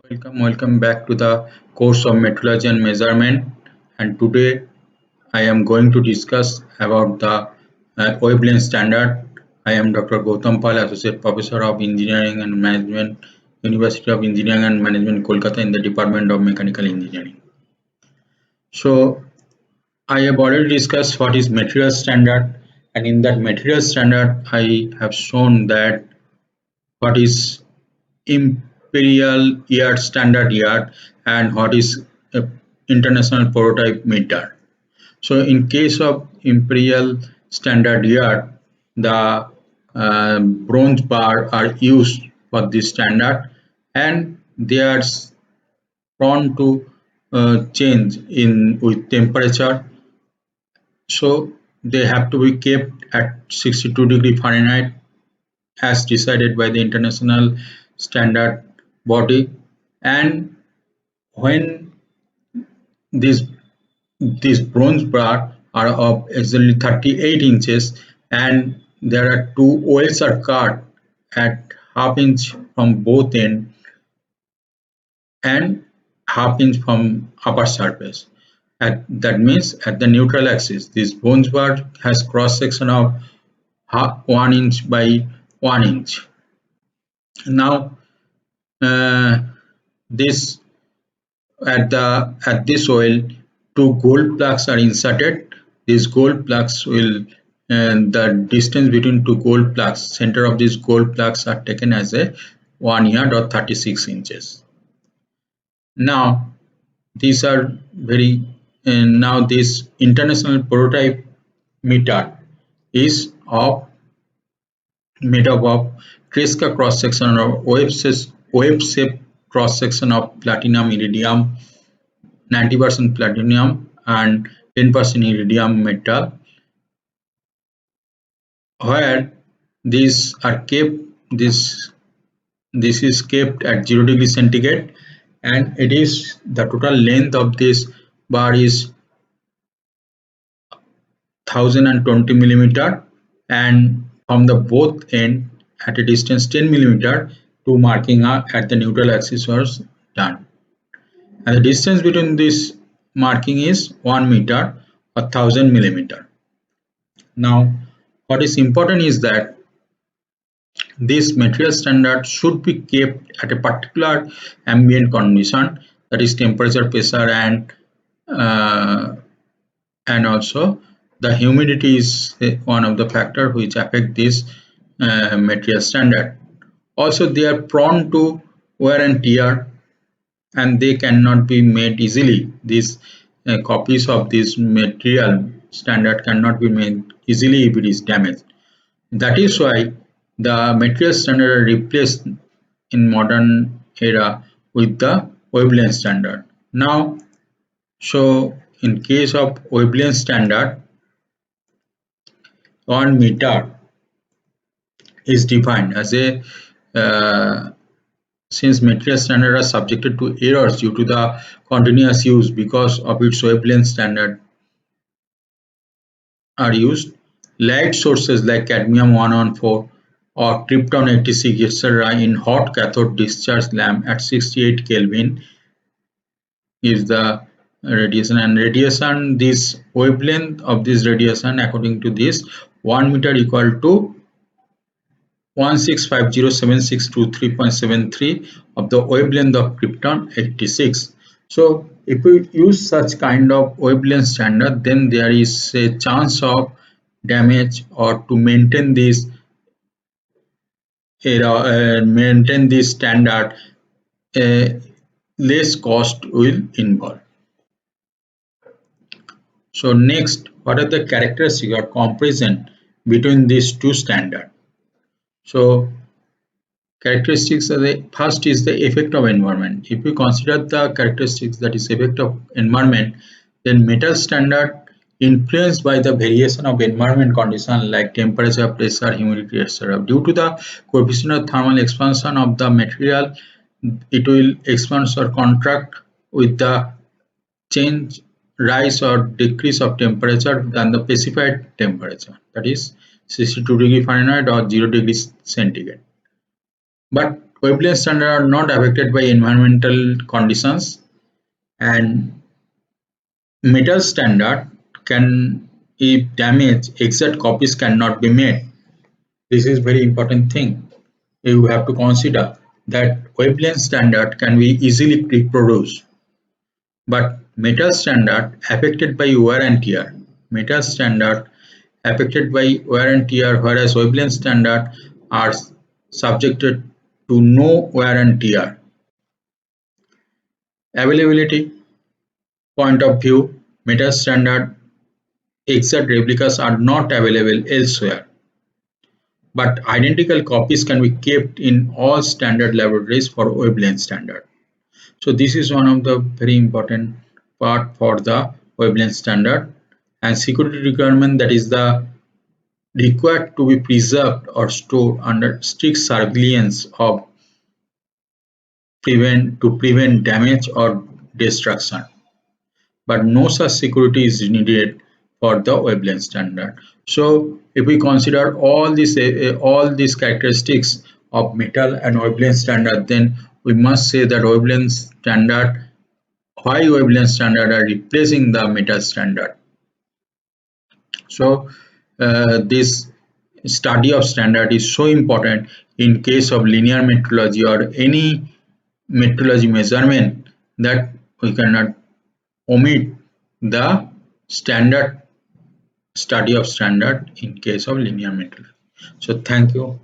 Welcome back to the course of metrology and measurement. And today I am going to discuss about the wavelength standard. I am Dr. Gautam Pal, Associate Professor of Engineering and Management, University of Engineering and Management, Kolkata, in the Department of Mechanical Engineering. So I have already discussed what is material standard, and in that material standard, I have shown that what is imperial yard, standard yard, and what is a international prototype meter. So in case of imperial standard yard, the bronze bar are used for this standard, and they are prone to change in with temperature. So they have to be kept at 62°F as decided by the international standard body. And when these bronze bar are of exactly 38 inches, and there are two welds are cut at half-inch from both end and half-inch from upper surface. That means at the neutral axis, this bronze bar has cross section of 1 inch by 1 inch. Now this at this oil, two gold plugs are inserted. These gold plugs will, and the distance between two gold plugs, center of these gold plugs are taken as a 1 yard or 36 inches. Now these are very, and now this international prototype meter is made up of Tresca cross section or wave shape cross section of platinum, iridium, 90% platinum and 10% iridium metal, where these are kept, this is kept at 0°C, and it is the total length of this bar is 1020 millimeter, and from the both end at a distance 10 millimeter, two marking at the neutral axis was done, and the distance between this marking is 1 meter or 1000 millimeter. Now what is important is that this material standard should be kept at a particular ambient condition, that is temperature, pressure, and also the humidity is one of the factor which affect this material standard. Also they are prone to wear and tear, and they cannot be made easily. These copies of this material standard cannot be made easily if it is damaged. That is why the material standard are replaced in modern era with the wavelength standard. Now, so in case of wavelength standard, 1 meter is defined as a since material standard are subjected to errors due to the continuous use because of its wavelength standard are used, light sources like cadmium 114 or krypton 86 etc. in hot cathode discharge lamp at 68 Kelvin is the radiation, and radiation, this wavelength of this radiation according to this 1 meter equal to 16507623.73 of the wavelength of krypton 86. So if we use such kind of wavelength standard, then there is a chance of damage, or to maintain this maintain this standard, less cost will involve. So next, what are the characteristics or comparison between these two standards? So characteristics are the first is the effect of environment. If we consider the characteristics, that is effect of environment, then metal standard influenced by the variation of environment condition like temperature, pressure, humidity, etc. Due to the coefficient of thermal expansion of the material, it will expand or contract with the change, rise or decrease of temperature than the specified temperature, that is 62°F or 0°C. But wavelength standard are not affected by environmental conditions, and metal standard can, if damaged, exact copies cannot be made. This is very important thing. You have to consider that wavelength standard can be easily reproduced, but metal standard affected by wear and tear. Metal standard affected by wear and tear, whereas wavelength standard are subjected to no wear and tear. Availability point of view, metal standard exact replicas are not available elsewhere, but identical copies can be kept in all standard laboratories for wavelength standard. So this is one of the very important part for the wavelength standard. And security requirement, that is the required to be preserved or stored under strict surveillance of prevent damage or destruction. But no such security is needed for the wavelength standard. So if we consider all these characteristics of metal and wavelength standard, then we must say that wavelength standard, why wavelength standard are replacing the metal standard. So this study of standard is so important in case of linear metrology or any metrology measurement, that we cannot omit the standard study of standard in case of linear metrology. So thank you.